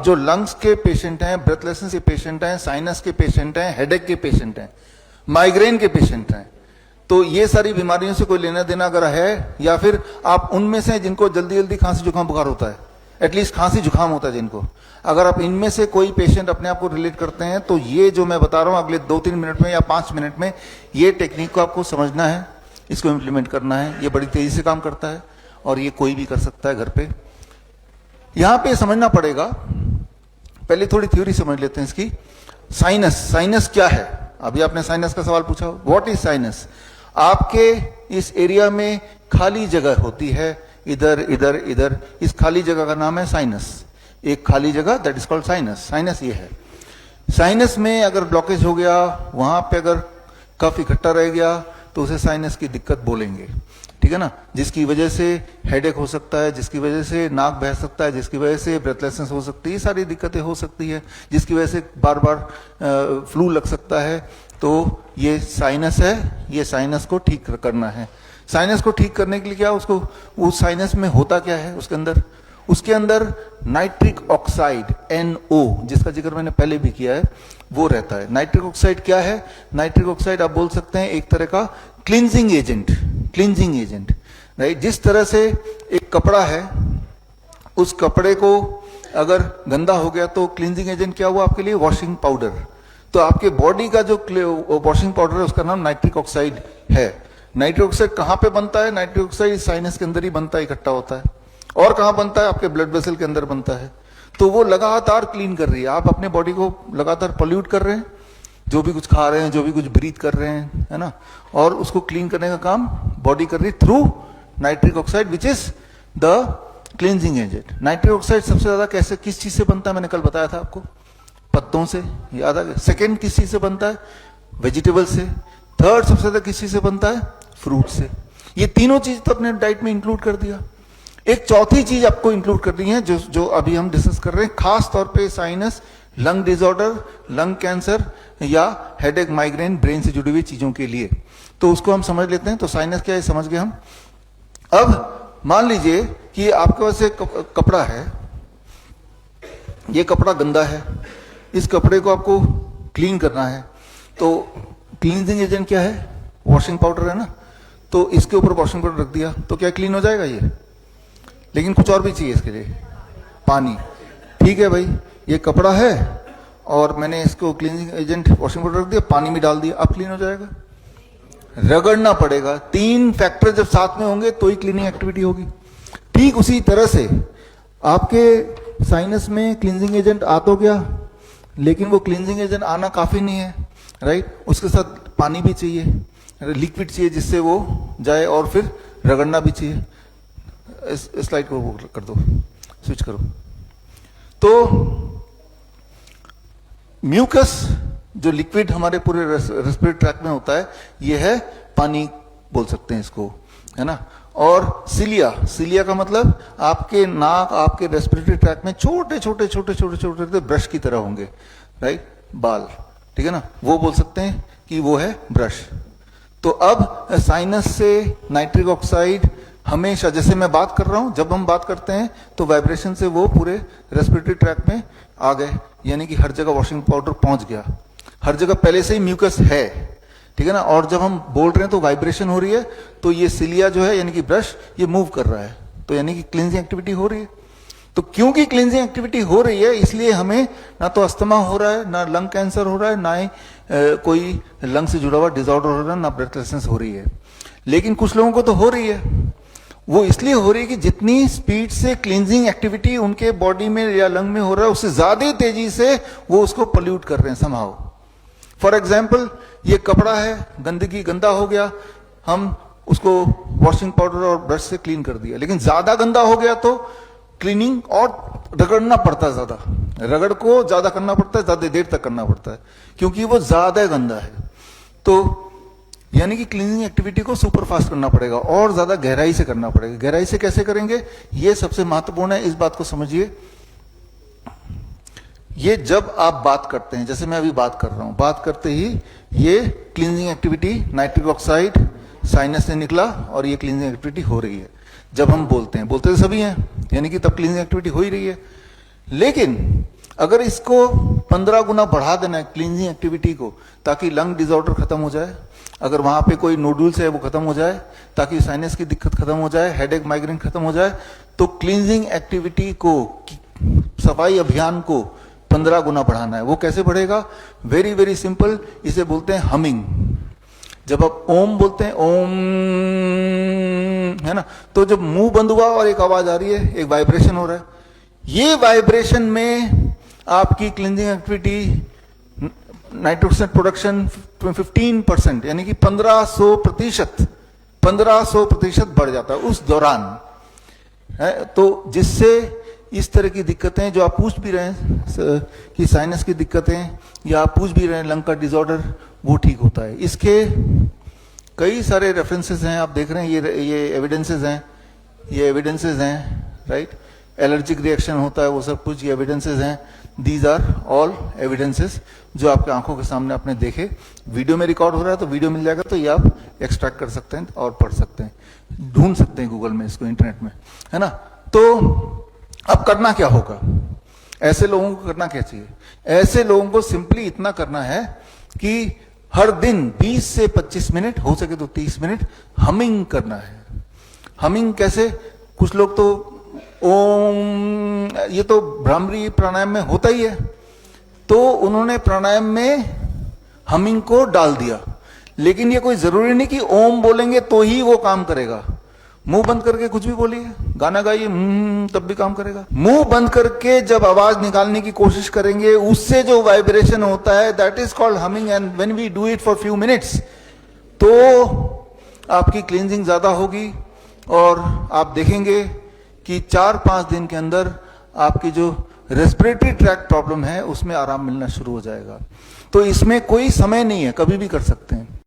जो लंग्स के पेशेंट हैं, ब्रेथलेसनेस के पेशेंट हैं, साइनस के पेशेंट हैं, हेडेक के पेशेंट हैं, माइग्रेन के पेशेंट हैं, तो ये सारी बीमारियों से कोई लेना देना अगर है, या फिर आप उनमें से जिनको जल्दी जल्दी खांसी जुकाम बुखार होता है, एटलीस्ट खांसी जुकाम होता है जिनको, अगर आप इनमें से कोई पेशेंट अपने आप को रिलेट करते हैं, तो ये जो मैं बता रहा हूं अगले 2-3 मिनट में या 5 मिनट में, ये टेक्निक को आपको समझना है, इसको इम्प्लीमेंट करना है। ये बड़ी तेजी से काम करता है और ये कोई भी कर सकता है घर पे। यहां पे समझना पड़ेगा, पहले थोड़ी थ्योरी समझ लेते हैं इसकी। साइनस, साइनस क्या है? अभी आपने साइनस का सवाल पूछा, व्हाट इज साइनस? आपके इस एरिया में खाली जगह होती है, इधर इधर इधर, इस खाली जगह का नाम है साइनस। एक खाली जगह, that is called sinus. Sinus ये है। साइनस में अगर ब्लॉकेज हो गया, वहां पे अगर कफ इकट्ठा रह गया, तो उसे साइनस की दिक्कत बोलेंगे, ठीक है ना, जिसकी वजह से हेडेक हो सकता है, जिसकी वजह से नाक बह सकता है, जिसकी वजह से ब्रेथलेसनेस हो सकती है, ये सारी दिक्कतें हो सकती है, जिसकी वजह से बार बार फ्लू लग सकता है। तो ये साइनस है, ये साइनस को ठीक करना है। साइनस को ठीक करने के लिए क्या, उसको उस साइनस में होता क्या है उसके अंदर नाइट्रिक ऑक्साइड NO, जिसका जिक्र मैंने पहले भी किया है, वो रहता है। नाइट्रिक ऑक्साइड क्या है? नाइट्रिक ऑक्साइड आप बोल सकते हैं एक तरह का क्लींजिंग एजेंट, राइट। जिस तरह से एक कपड़ा है, उस कपड़े को अगर गंदा हो गया तो क्लींजिंग एजेंट क्या हुआ आपके लिए? Washing powder. तो आपके बॉडी का जो वॉशिंग पाउडर है उसका नाम नाइट्रिक ऑक्साइड है। नाइट्रिक ऑक्साइड कहां पे बनता है? नाइट्रिक ऑक्साइड साइनस के अंदर ही बनता है, इकट्ठा होता है। और कहां बनता है? आपके ब्लड वेसल के अंदर बनता है। तो वो लगातार क्लीन कर रही है, आप अपने बॉडी को लगातार पोल्यूट कर रहे हैं, जो भी कुछ खा रहे हैं, जो भी कुछ ब्रीथ कर रहे हैं, है ना, और उसको क्लीन करने का काम बॉडी कर रही है through nitric oxide, which is the cleansing agent. Nitric oxide सबसे ज्यादा कैसे, किस चीज से बनता है? मैंने कल बताया था आपको, पत्तों से, याद आ गया। सेकेंड किस चीज से बनता है? वेजिटेबल से। थर्ड सबसे ज्यादा किस चीज से बनता है? फ्रूट से। ये तीनों चीज तो अपने डाइट में इंक्लूड कर दिया। एक चौथी चीज आपको इंक्लूड करनी है, जो अभी हम डिस्कस कर रहे हैं, खास तौर पे sinus, lung disorder, lung cancer या हेडेक, माइग्रेन, ब्रेन से जुड़ी हुई चीजों के लिए। तो उसको हम समझ लेते हैं। तो साइनस क्या है समझ गए हम। अब मान लीजिए कि आपके पास एक कपड़ा है, ये कपड़ा गंदा है, इस कपड़े को आपको क्लीन करना है। तो क्लींजिंग एजेंट क्या है? वॉशिंग पाउडर है ना। तो इसके ऊपर वॉशिंग पाउडर रख दिया तो क्या क्लीन हो जाएगा ये? लेकिन कुछ और भी चाहिए इसके लिए, पानी। ठीक है भाई, ये कपड़ा है और मैंने इसको क्लींजिंग एजेंट वॉशिंग पाउडर रख दिया, पानी में डाल दिया, अब क्लीन हो जाएगा? रगड़ना पड़ेगा। 3 फैक्टर जब साथ में होंगे तो ही क्लीनिंग एक्टिविटी होगी। ठीक उसी तरह से आपके साइनस में क्लींजिंग एजेंट आ तो गया, लेकिन वो क्लींजिंग एजेंट आना काफी नहीं है, राइट। उसके साथ पानी भी चाहिए, लिक्विड चाहिए जिससे वो जाए, और फिर रगड़ना भी चाहिए। इस स्लाइड को कर दो, स्विच करो। तो म्यूकस जो लिक्विड हमारे पूरे रेस्पिरेटरी ट्रैक में होता है, ये है पानी बोल सकते हैं इसको, है ना। और सिलिया, सिलिया का मतलब आपके नाक, आपके रेस्पिरेटरी ट्रैक में छोटे छोटे छोटे छोटे छोटे छोटे ब्रश की तरह होंगे, राइट, बाल, ठीक है ना, वो बोल सकते हैं कि वो है ब्रश। तो अब साइनस से नाइट्रिक ऑक्साइड हमेशा, जैसे मैं बात कर रहा हूं, जब हम बात करते हैं तो वाइब्रेशन से वो पूरे रेस्पिरेटरी ट्रैक में आ गए, यानी कि हर जगह वॉशिंग पाउडर पहुंच गया, हर जगह पहले से ही म्यूकस है, ठीक है ना। और जब हम बोल रहे हैं तो वाइब्रेशन हो रही है, तो ये सिलिया जो है यानी कि ब्रश, ये मूव कर रहा है, तो यानी कि क्लींजिंग एक्टिविटी हो रही है। तो क्योंकि क्लींजिंग एक्टिविटी हो रही है, इसलिए हमें ना तो अस्थमा हो रहा है, ना लंग कैंसर हो रहा है, ना ही कोई लंग से जुड़ा हुआ डिसऑर्डर हो रहा है, ना ब्रेथलेसनेस हो रही है। लेकिन कुछ लोगों को तो हो रही है। वो इसलिए हो रही है कि जितनी स्पीड से क्लींजिंग एक्टिविटी उनके बॉडी में या लंग में हो रहा है, उससे ज्यादा तेजी से वो उसको पोल्यूट कर रहे हैं समहाउ। फॉर एग्जाम्पल, ये कपड़ा है, गंदगी, गंदा हो गया, हम उसको वॉशिंग पाउडर और ब्रश से क्लीन कर दिया, लेकिन ज्यादा गंदा हो गया तो क्लीनिंग और रगड़ना पड़ता है, ज्यादा रगड़ को ज्यादा करना पड़ता है, ज्यादा देर तक करना पड़ता है, क्योंकि वो ज्यादा गंदा है। तो यानी कि क्लीनिंग एक्टिविटी को सुपर फास्ट करना पड़ेगा और ज्यादा गहराई से करना पड़ेगा। गहराई से कैसे करेंगे, ये सबसे महत्वपूर्ण है, इस बात को समझिए। ये जब आप बात करते हैं, जैसे मैं अभी बात कर रहा हूं, बात करते ही ये cleansing activity, nitric oxide sinus से निकला और ये क्लींजिंग एक्टिविटी हो रही है। जब हम बोलते हैं, बोलते तो सभी हैं, यानी कि तब क्लींजिंग एक्टिविटी हो ही रही है। लेकिन अगर इसको 15 गुना बढ़ा देना है क्लींजिंग एक्टिविटी को, ताकि लंग डिसऑर्डर खत्म हो जाए, अगर वहां पे कोई नोडुल्स है वो खत्म हो जाए, ताकि साइनस की दिक्कत खत्म हो जाए, हेडेक माइग्रेन खत्म हो जाए, तो क्लींजिंग एक्टिविटी को, सफाई अभियान को 15 गुना बढ़ाना है। वो कैसे बढ़ेगा? वेरी वेरी सिंपल, इसे बोलते हैं हमिंग। जब आप ओम बोलते हैं, ओम, है ना, तो जब मुंह बंद हुआ और एक आवाज आ रही है, एक वाइब्रेशन हो रहा है, ये वाइब्रेशन में आपकी क्लींजिंग एक्टिविटी, नाइट्रोक्साइड प्रोडक्शन 15%, यानी कि 1500% बढ़ जाता है उस दौरान, है। तो जिससे इस तरह की दिक्कतें जो आप पूछ भी रहे हैं कि साइनस की दिक्कतें, या आप पूछ भी रहे हैं लंग का डिसऑर्डर, वो ठीक होता है। इसके कई सारे रेफरेंसेस हैं, आप देख रहे हैं, ये एविडेंसेस हैं, राइट। एलर्जिक रिएक्शन होता है, वो सब कुछ ये एविडेंसेस हैं। दीज आर ऑल एविडेंसेस जो आपके आंखों के सामने आपने देखे। वीडियो में रिकॉर्ड हो रहा है तो वीडियो मिल जाएगा, तो ये आप एक्सट्रैक्ट कर सकते हैं और पढ़ सकते हैं, ढूंढ सकते हैं गूगल में इसको, इंटरनेट में, है ना। तो अब करना क्या होगा? ऐसे लोगों को करना क्या चाहिए? ऐसे लोगों को सिंपली इतना करना है कि हर दिन 20 से 25 मिनट, हो सके तो 30 मिनट हमिंग करना है। हमिंग कैसे? कुछ लोग तो ओम, ये तो भ्रामरी प्राणायाम में होता ही है, तो उन्होंने प्राणायाम में हमिंग को डाल दिया। लेकिन ये कोई जरूरी नहीं कि ओम बोलेंगे तो ही वो काम करेगा। मुंह बंद करके कुछ भी बोलिए, गाना गाइए, तब भी काम करेगा। मुंह बंद करके जब आवाज निकालने की कोशिश करेंगे, उससे जो वाइब्रेशन होता है, that is called humming. And when we do it for few minutes, तो आपकी क्लींजिंग ज्यादा होगी, और आप देखेंगे कि 4-5 दिन के अंदर आपकी जो रेस्पिरेटरी ट्रैक्ट प्रॉब्लम है उसमें आराम मिलना शुरू हो जाएगा। तो इसमें कोई समय नहीं है, कभी भी कर सकते हैं।